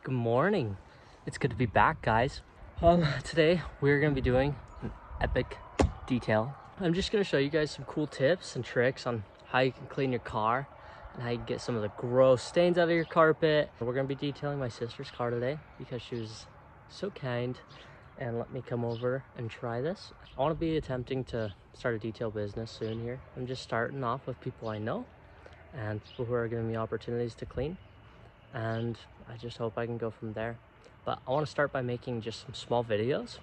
Good morning. It's good to be back, guys. Today we're gonna be doing an epic detail. I'm just gonna show you guys some cool tips and tricks on how you can clean your car and how you can get some of the gross stains out of your carpet. We're gonna be detailing my sister's car today because she was so kind and let me come over and try this. I want to be attempting to start a detail business soon here. I'm just starting off with people I know and people who are giving me opportunities to clean, and I just hope I can go from there. But I want to start by making just some small videos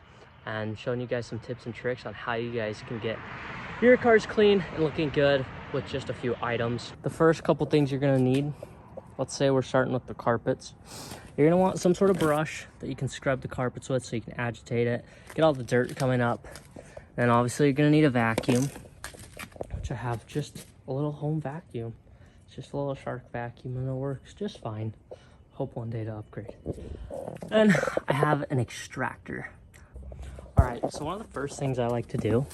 and showing you guys some tips and tricks on how you guys can get your cars clean and looking good with just a few items. The first couple things you're gonna need, let's say we're starting with the carpets. You're gonna want some sort of brush that you can scrub the carpets with so you can agitate it, get all the dirt coming up. Then obviously you're gonna need a vacuum, which I have just a little home vacuum. It's just a little Shark vacuum and it works just fine. Hope one day to upgrade. And I have an extractor. All right, so one of the first things I like to do,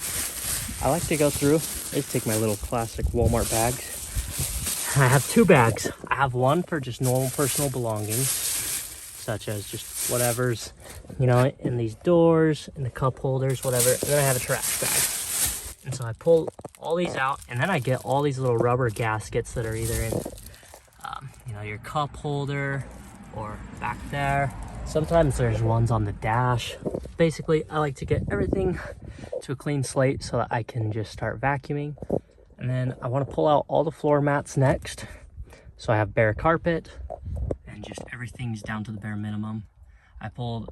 I like to go through, is take my little classic Walmart bags. I have two bags. I have one for just normal personal belongings, such as just whatever's, you know, in these doors, in the cup holders, whatever. And then I have a trash bag. And so I pull all these out, and then I get all these little rubber gaskets that are either in, you know, your cup holder or back there. Sometimes there's ones on the dash. Basically, I like to get everything to a clean slate so that I can just start vacuuming. And then I want to pull out all the floor mats next. So I have bare carpet and just everything's down to the bare minimum.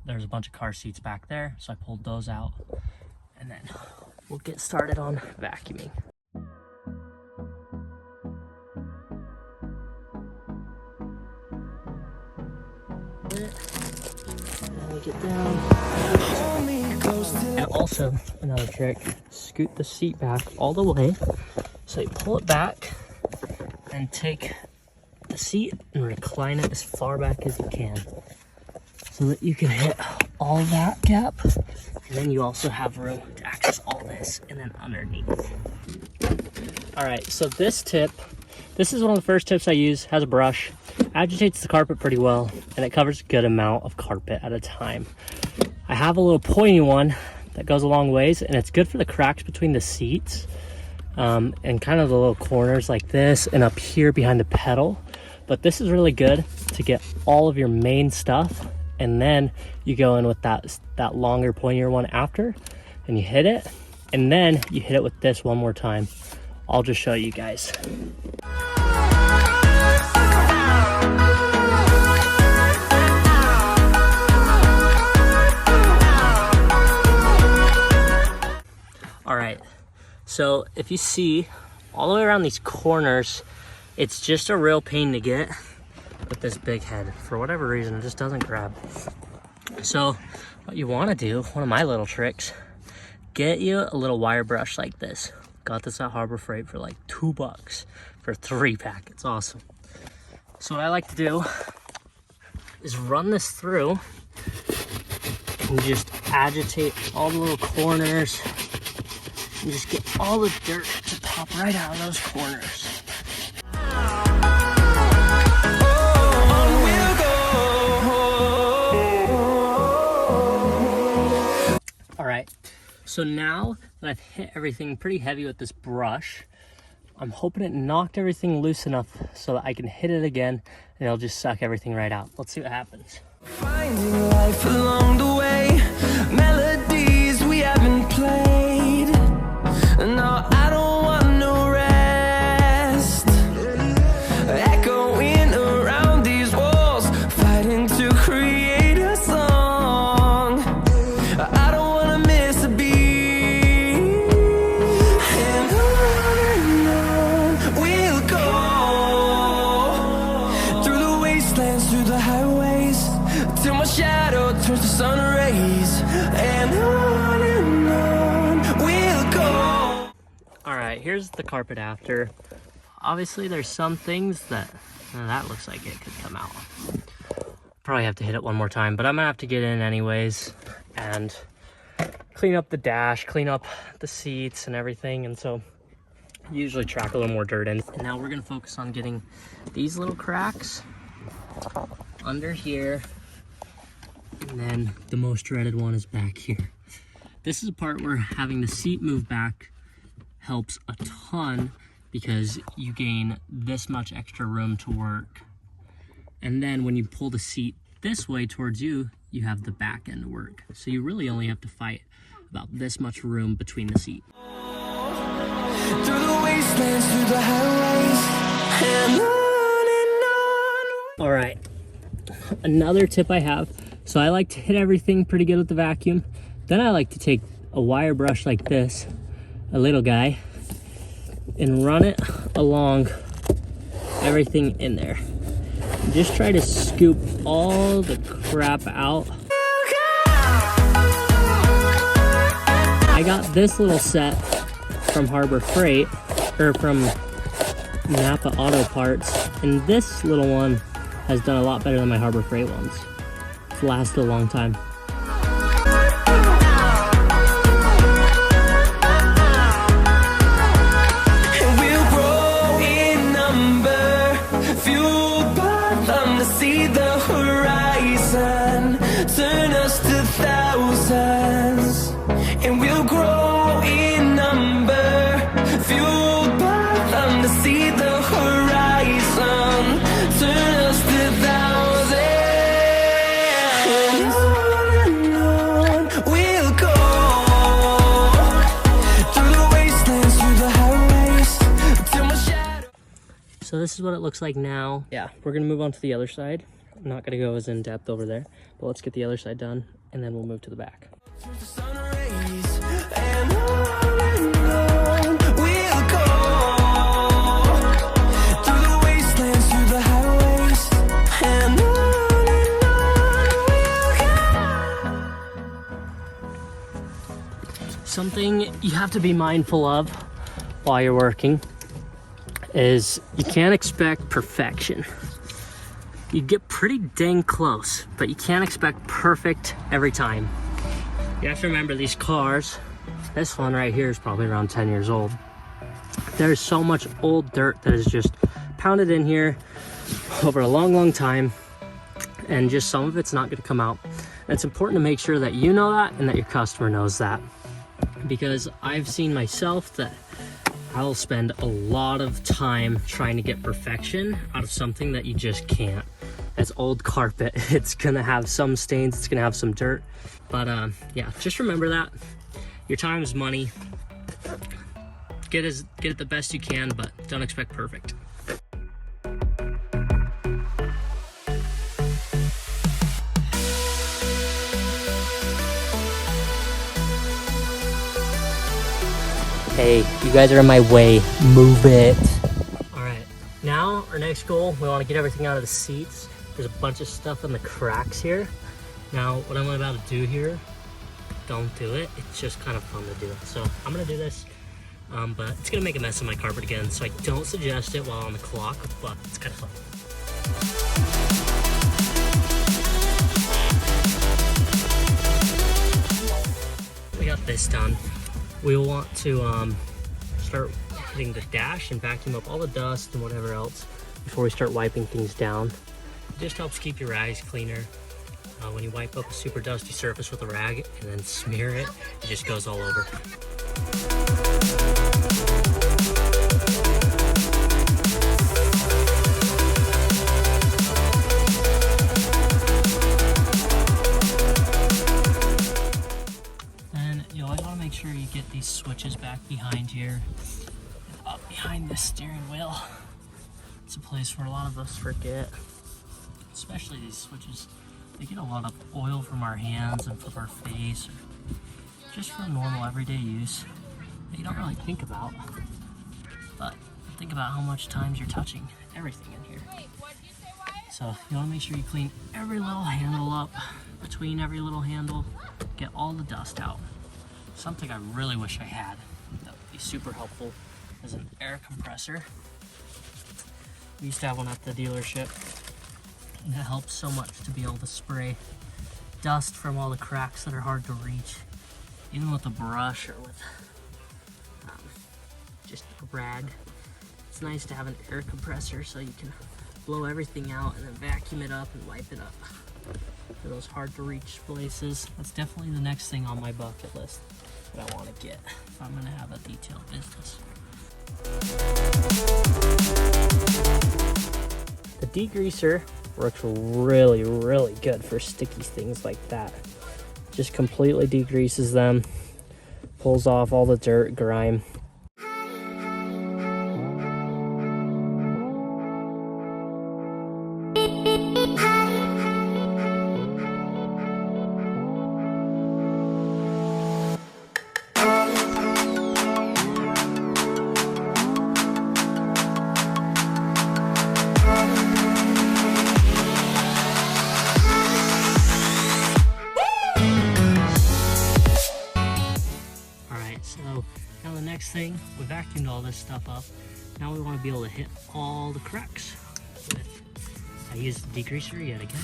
There's a bunch of car seats back there, so I pulled those out. And then we'll get started on vacuuming. And we get down. And also, another trick, scoot the seat back all the way. So you pull it back and take the seat and recline it as far back as you can so that you can hit all that gap. And then you also have room to access all this and then underneath. All right, so this is one of the first tips I use. Has a brush, agitates the carpet pretty well, and it covers a good amount of carpet at a time. I have a little pointy one that goes a long ways, and it's good for the cracks between the seats and kind of the little corners like this and up here behind the pedal. But this is really good to get all of your main stuff, and then you go in with that longer pointier one after, and you hit it, and then you hit it with this one more time. I'll just show you guys. All right, so if you see all the way around these corners, it's just a real pain to get with this big head. For whatever reason, it just doesn't grab. So what you want to do, one of my little tricks, get you a little wire brush like this. Got this at Harbor Freight for like $2 for 3 pack. It's awesome. So what I like to do is run this through and just agitate all the little corners and just get all the dirt to pop right out of those corners. All right, so now that I've hit everything pretty heavy with this brush, I'm hoping it knocked everything loose enough so that I can hit it again and it'll just suck everything right out. Let's see what happens. Finding life along the way, melodies we haven't played. No, I don't want no rest. Echoing around these walls, fighting to create a song. I don't want to miss a beat. And on we'll go, through the wastelands, through the highways, till my shadow turns to sun rays. And on we'll go. All right, here's the carpet after. Obviously, there's some things that looks like it could come out. Probably have to hit it one more time, but I'm gonna have to get in anyways and clean up the dash, clean up the seats and everything. And so usually track a little more dirt in. And now we're gonna focus on getting these little cracks under here And then the most dreaded one is back here. This is a part where having the seat move back helps a ton because you gain this much extra room to work. And then when you pull the seat this way towards you, you have the back end to work. So you really only have to fight about this much room between the seat. Through the wastelands, through the highways, and on and on. All right, another tip I have. So I like to hit everything pretty good with the vacuum. Then I like to take a wire brush like this, a little guy, and run it along everything in there. Just try to scoop all the crap out. I got this little set from Harbor Freight, or from Napa Auto Parts, and this little one has done a lot better than my Harbor Freight ones. It's lasted a long time. And we'll grow in number, fueled by them to see the horizon, turn us to thousands. And we'll grow in number, fueled by them to see the horizon, turn us to thousands. And on we'll go, through the wastelands, through the highways, till my shadow. So this is what it looks like now. Yeah, we're gonna move on to the other side. I'm not gonna go as in depth over there, but let's get the other side done and then we'll move to the back. Through the sun rays, and on we'll go, through the wastelands, through the highways, and on we'll go. Something you have to be mindful of while you're working is you can't expect perfection. You get pretty dang close, but you can't expect perfect every time. You have to remember these cars, this one right here is probably around 10 years old. There's so much old dirt that is just pounded in here over a long, long time, and just some of it's not gonna come out. And it's important to make sure that you know that and that your customer knows that. Because I've seen myself that I'll spend a lot of time trying to get perfection out of something that you just can't. It's old carpet, it's gonna have some stains, it's gonna have some dirt. But yeah, just remember that. Your time is money. Get it the best you can, but don't expect perfect. Hey, you guys are in my way. Move it. All right, now our next goal, we want to get everything out of the seats. There's a bunch of stuff in the cracks here. Now, what I'm about to do here, don't do it. It's just kind of fun to do. So I'm gonna do this, but it's gonna make a mess of my carpet again. So I don't suggest it while on the clock, but it's kind of fun. We got this done. We'll want to start hitting the dash and vacuum up all the dust and whatever else before we start wiping things down. It just helps keep your rags cleaner. When you wipe up a super dusty surface with a rag and then smear it, it just goes all over. And you always want to make sure you get these switches back behind here, up behind the steering wheel. It's a place where a lot of us forget, especially these switches. They get a lot of oil from our hands and from our face, or just for normal everyday use that you don't really think about. But think about how much times you're touching everything in here. So you want to make sure you clean every little handle up, between every little handle, get all the dust out. Something I really wish I had that would be super helpful is an air compressor. We used to have one at the dealership. And it helps so much to be able to spray dust from all the cracks that are hard to reach, even with a brush or with just a rag. It's nice to have an air compressor so you can blow everything out and then vacuum it up and wipe it up. for those hard to reach places. That's definitely the next thing on my bucket list that I want to get if I'm gonna have a detailed business. The degreaser works really, really good for sticky things like that. Just completely degreases them, pulls off all the dirt, grime. So now the next thing, we vacuumed all this stuff up. Now we want to be able to hit all the cracks with, I used the degreaser yet again.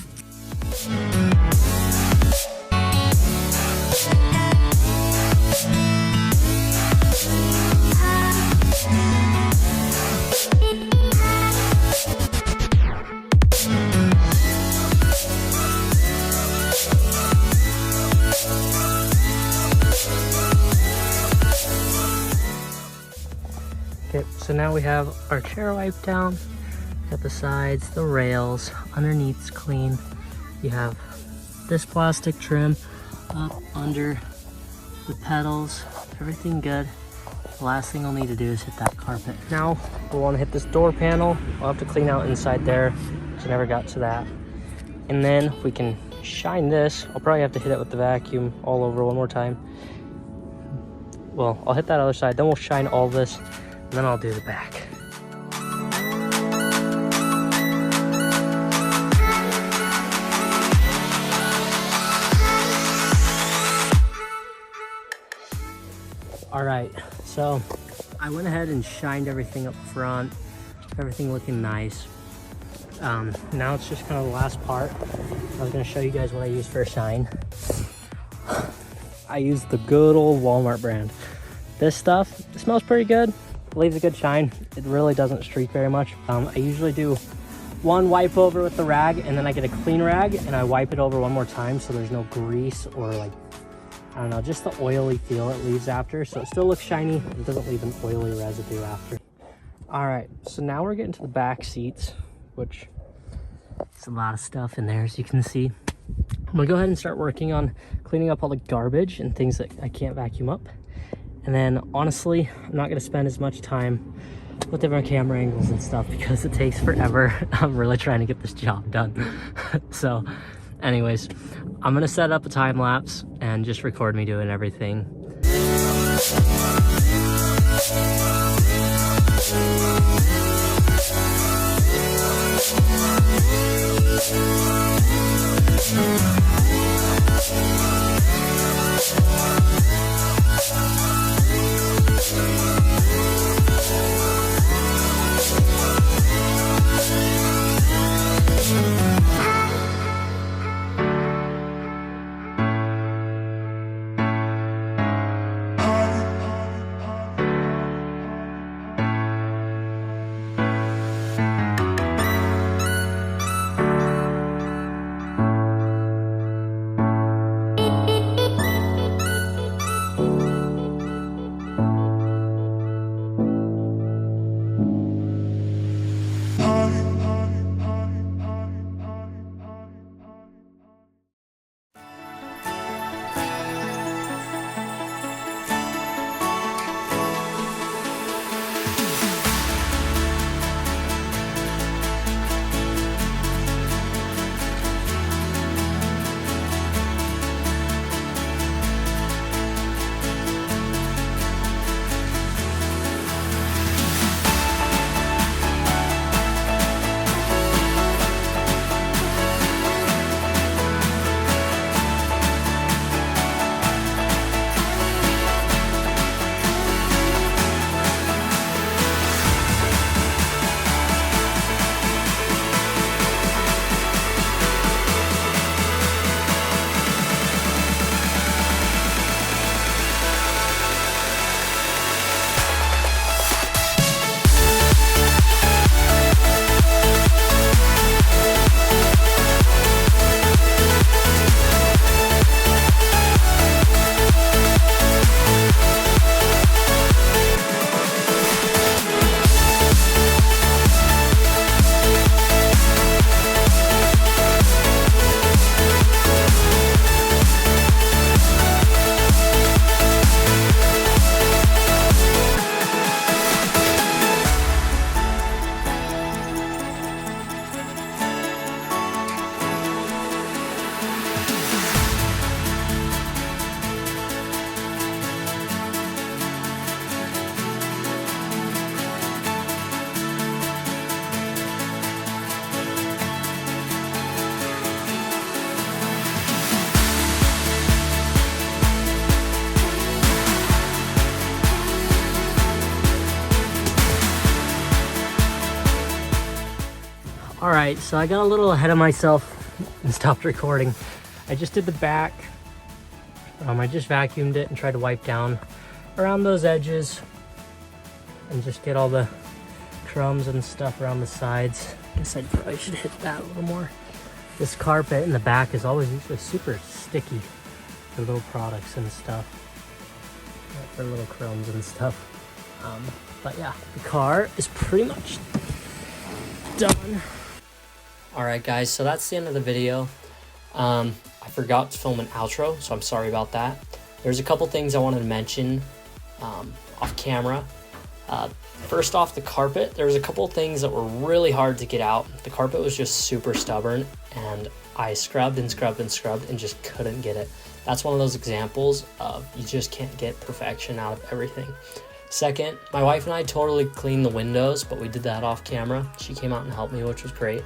Okay, so now we have our chair wiped down. Got the sides, the rails, underneath's clean. You have this plastic trim up under the pedals, everything good. The last thing I'll need to do is hit that carpet. Now we'll want to hit this door panel. I'll have to clean out inside there, because I never got to that. And then we can shine this. I'll probably have to hit it with the vacuum all over one more time. Well, I'll hit that other side, then we'll shine all this, and then I'll do the back. All right, so I went ahead and shined everything up front, everything looking nice. Now it's just kind of the last part. I was gonna show you guys what I use for a shine. I use the good old Walmart brand. This stuff, it smells pretty good, leaves a good shine. It really doesn't streak very much. I usually do one wipe over with the rag, and then I get a clean rag and I wipe it over one more time so there's no grease or like, I don't know, just the oily feel it leaves after. So it still looks shiny, it doesn't leave an oily residue after. All right, so now we're getting to the back seats, which is a lot of stuff in there, as you can see. I'm gonna go ahead and start working on cleaning up all the garbage and things that I can't vacuum up. And then honestly, I'm not gonna spend as much time with different camera angles and stuff because it takes forever. I'm really trying to get this job done. So anyways, I'm gonna set up a time lapse and just record me doing everything. right, so I got a little ahead of myself and stopped recording. I just did the back. I just vacuumed it and tried to wipe down around those edges and just get all the crumbs and stuff around the sides. I guess I probably should hit that a little more. This carpet in the back is always usually super sticky for little products and stuff, for little crumbs and stuff. But yeah, the car is pretty much done. All right, guys, so that's the end of the video. I forgot to film an outro, so I'm sorry about that. There's a couple things I wanted to mention off camera. First off, the carpet. There was a couple things that were really hard to get out. The carpet was just super stubborn, and I scrubbed and scrubbed and scrubbed and just couldn't get it. That's one of those examples of you just can't get perfection out of everything. Second, my wife and I totally cleaned the windows, but we did that off camera. She came out and helped me, which was great.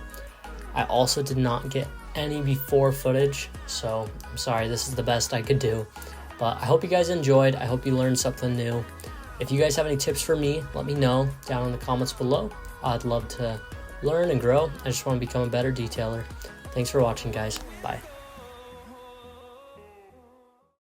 I also did not get any before footage, so I'm sorry, this is the best I could do. But I hope you guys enjoyed. I hope you learned something new. If you guys have any tips for me, let me know down in the comments below. I'd love to learn and grow. I just want to become a better detailer. Thanks for watching, guys. Bye.